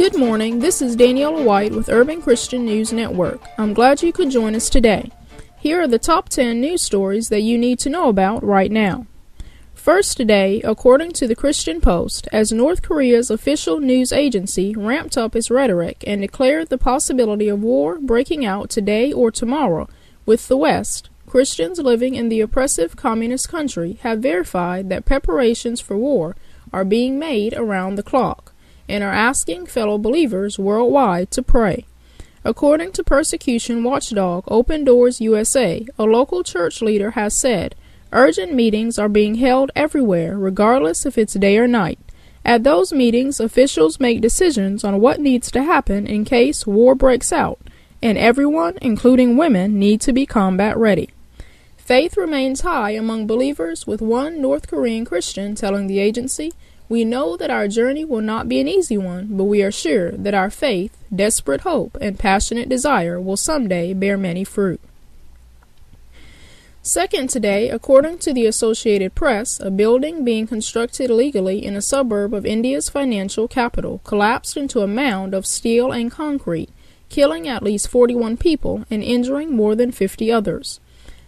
Good morning, this is Daniela White with Urban Christian News Network. I'm glad you could join us today. Here are the top 10 news stories that you need to know about right now. First today, according to the Christian Post, as North Korea's official news agency ramped up its rhetoric and declared the possibility of war breaking out today or tomorrow with the West, Christians living in the oppressive communist country have verified that preparations for war are being made around the clock and are asking fellow believers worldwide to pray. According to persecution watchdog Open Doors USA, a local church leader has said, urgent meetings are being held everywhere, regardless if it's day or night. At those meetings, officials make decisions on what needs to happen in case war breaks out, and everyone, including women, need to be combat ready. Faith remains high among believers, with one North Korean Christian telling the agency, "We know that our journey will not be an easy one, but we are sure that our faith, desperate hope, and passionate desire will someday bear many fruit." Second today, according to the Associated Press, a building being constructed illegally in a suburb of India's financial capital collapsed into a mound of steel and concrete, killing at least 41 people and injuring more than 50 others.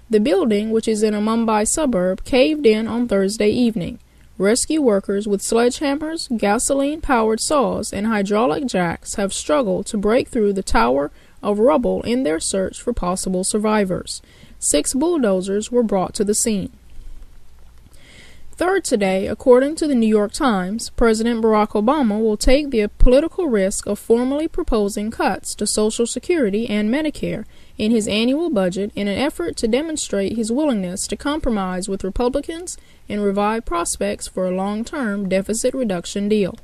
The building, which is in a Mumbai suburb, caved in on Thursday evening. Rescue workers with sledgehammers, gasoline-powered saws, and hydraulic jacks have struggled to break through the tower of rubble in their search for possible survivors. 6 bulldozers were brought to the scene. Third today, according to the New York Times, President Barack Obama will take the political risk of formally proposing cuts to Social Security and Medicare in his annual budget in an effort to demonstrate his willingness to compromise with Republicans and revive prospects for a long-term deficit reduction deal.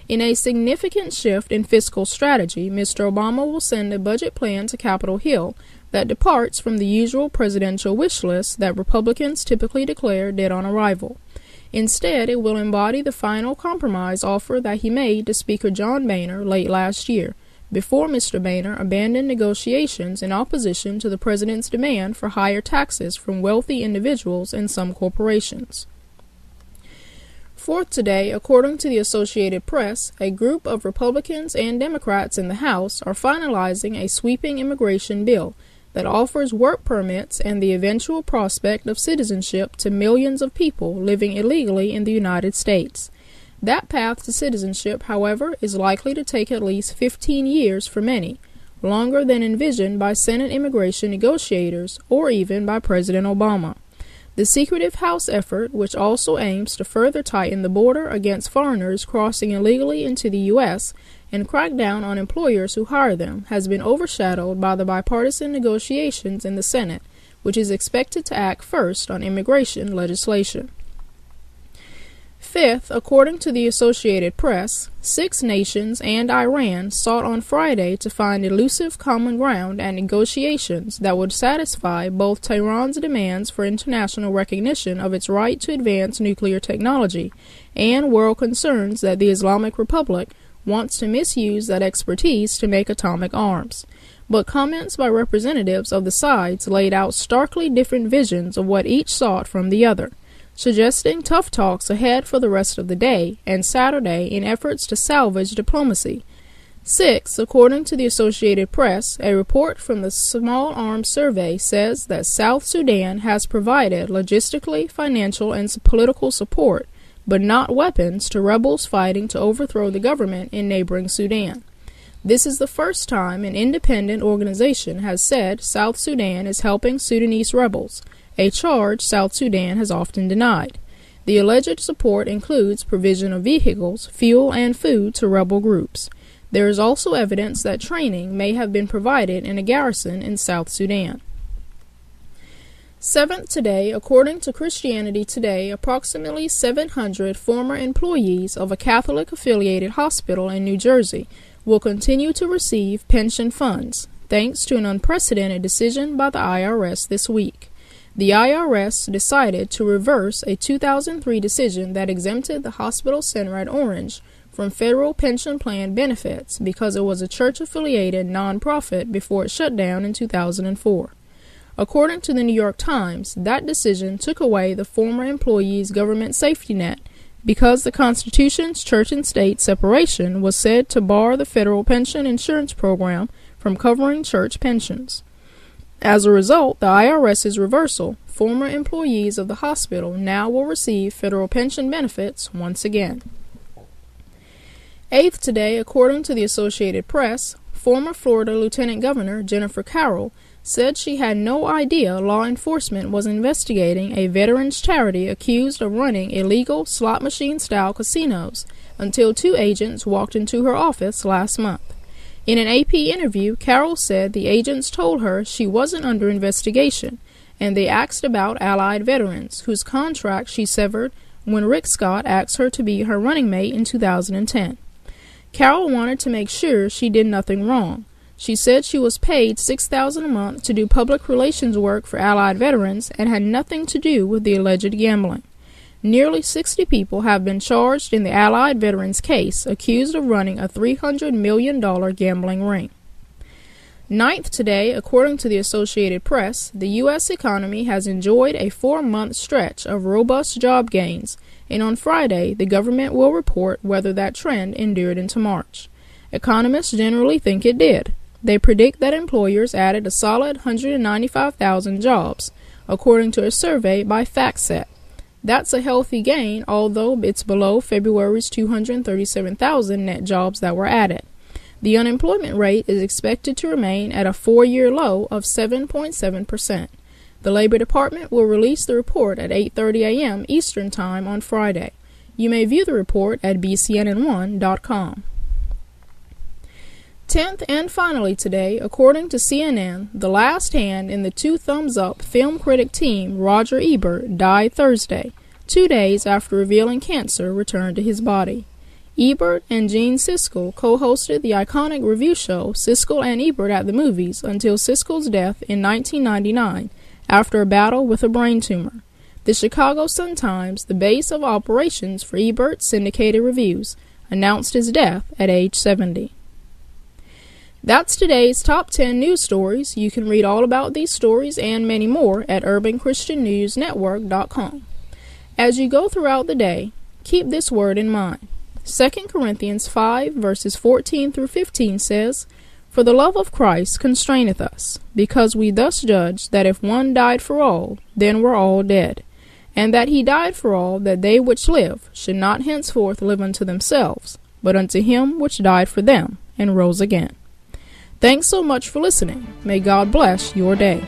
In a significant shift in fiscal strategy, Mr. Obama will send a budget plan to Capitol Hill that departs from the usual presidential wish list that Republicans typically declare dead on arrival. Instead, it will embody the final compromise offer that he made to Speaker John Boehner late last year, before Mr. Boehner abandoned negotiations in opposition to the president's demand for higher taxes from wealthy individuals and some corporations. Fourth today, according to the Associated Press, a group of Republicans and Democrats in the House are finalizing a sweeping immigration bill that offers work permits and the eventual prospect of citizenship to millions of people living illegally in the United States. That path to citizenship, however, is likely to take at least 15 years for many, longer than envisioned by Senate immigration negotiators or even by President Obama. The secretive House effort, which also aims to further tighten the border against foreigners crossing illegally into the U.S. and crack down on employers who hire them, has been overshadowed by the bipartisan negotiations in the Senate, which is expected to act first on immigration legislation. Fifth, according to the Associated Press, 6 nations and Iran sought on Friday to find elusive common ground and negotiations that would satisfy both Tehran's demands for international recognition of its right to advance nuclear technology and world concerns that the Islamic Republic wants to misuse that expertise to make atomic arms. But comments by representatives of the sides laid out starkly different visions of what each sought from the other, suggesting tough talks ahead for the rest of the day and Saturday in efforts to salvage diplomacy. 6, according to the Associated Press, a report from the Small Arms Survey says that South Sudan has provided logistically, financial, and political support, but not weapons, to rebels fighting to overthrow the government in neighboring Sudan. This is the first time an independent organization has said South Sudan is helping Sudanese rebels, a charge South Sudan has often denied. The alleged support includes provision of vehicles, fuel, and food to rebel groups. There is also evidence that training may have been provided in a garrison in South Sudan. Seventh today, according to Christianity Today, approximately 700 former employees of a Catholic-affiliated hospital in New Jersey will continue to receive pension funds, thanks to an unprecedented decision by the IRS this week. The IRS decided to reverse a 2003 decision that exempted the hospital center at Orange from federal pension plan benefits because it was a church-affiliated nonprofit before it shut down in 2004. According to the New York Times, that decision took away the former employee's government safety net, because the Constitution's church and state separation was said to bar the federal pension insurance program from covering church pensions. As a result, the IRS's reversal, former employees of the hospital now will receive federal pension benefits once again. Eighth today, according to the Associated Press, former Florida Lieutenant Governor Jennifer Carroll said she had no idea law enforcement was investigating a veterans charity accused of running illegal slot machine-style casinos until 2 agents walked into her office last month. In an AP interview, Carroll said the agents told her she wasn't under investigation, and they asked about Allied veterans, whose contract she severed when Rick Scott asked her to be her running mate in 2010. Carroll wanted to make sure she did nothing wrong. She said she was paid $6,000 a month to do public relations work for Allied veterans and had nothing to do with the alleged gambling. Nearly 60 people have been charged in the Allied veterans case, accused of running a $300 million gambling ring. Ninth today, according to the Associated Press, the U.S. economy has enjoyed a 4-month stretch of robust job gains, and on Friday, the government will report whether that trend endured into March. Economists generally think it did. They predict that employers added a solid 195,000 jobs, according to a survey by FactSet. That's a healthy gain, although it's below February's 237,000 net jobs that were added. The unemployment rate is expected to remain at a 4-year low of 7.7%. The Labor Department will release the report at 8:30 a.m. Eastern Time on Friday. You may view the report at bcnn1.com. 10th and finally today, according to CNN, the last hand in the 2 thumbs up film critic team, Roger Ebert, died Thursday, 2 days after revealing cancer returned to his body. Ebert and Gene Siskel co-hosted the iconic review show Siskel and Ebert at the Movies until Siskel's death in 1999 after a battle with a brain tumor. The Chicago Sun-Times, the base of operations for Ebert's syndicated reviews, announced his death at age 70. That's today's top 10 news stories. You can read all about these stories and many more at urbanchristiannewsnetwork.com. As you go throughout the day, keep this word in mind. 2 Corinthians 5 verses 14 through 15 says, "For the love of Christ constraineth us, because we thus judge that if one died for all, then we're all dead. And that he died for all, that they which live should not henceforth live unto themselves, but unto him which died for them, and rose again." Thanks so much for listening. May God bless your day.